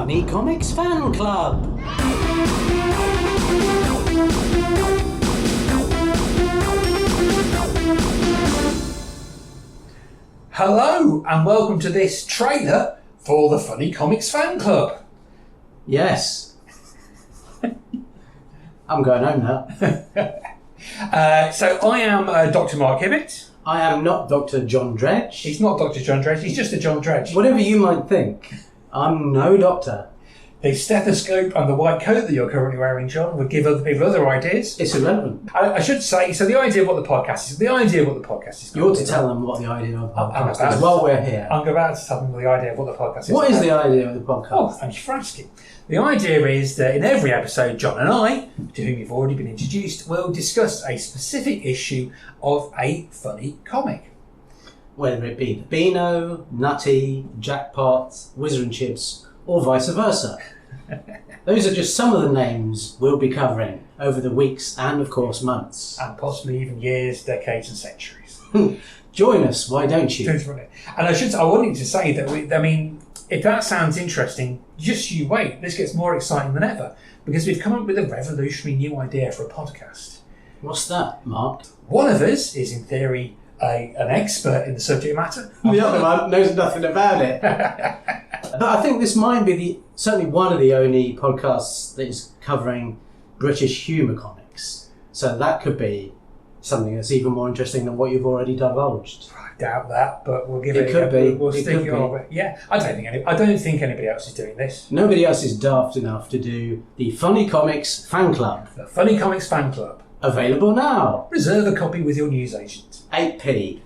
Funny Comics Fan Club. Hello and welcome to this trailer for the Funny Comics Fan Club. Yes. I'm going home now. So I am Dr. Mark Hibbett. I am not Dr. John Dredge. He's not Dr. John Dredge, he's just a John Dredge. Whatever you might think, I'm no doctor. The stethoscope and the white coat that you're currently wearing, John, would give other people other ideas. It's irrelevant. I should say, so the idea of what the podcast is, You ought to tell them what the idea of the I'm podcast about is to- while we're here. I'm about to tell them the idea of what the podcast is. What is the idea of the podcast? Oh, thank you for asking. The idea is that in every episode, John and I, to whom you've already been introduced, will discuss a specific issue of a funny comic. Whether it be the Beano, Nutty, Jackpot, Whizzer and Chips, or vice versa. Those are just some of the names we'll be covering over the weeks and, of course, months. And possibly even years, decades and centuries. Join us, why don't you? And I wanted to say that, if that sounds interesting, just you wait. This gets more exciting than ever because we've come up with a revolutionary new idea for a podcast. What's that, Mark? One of us is, in theory, an expert in the subject matter. The other one knows nothing about it. But I think this might be certainly one of the only podcasts that is covering British humour comics. So that could be something that's even more interesting than what you've already divulged. I doubt that, but we'll give It it. could be. We'll It stick could it be. on. Yeah, I don't think anybody else is doing this. Nobody else is daft enough to do the Funny Comics Fan Club. The Funny Comics Fan Club. Available now. Reserve a copy with your newsagent. 8p.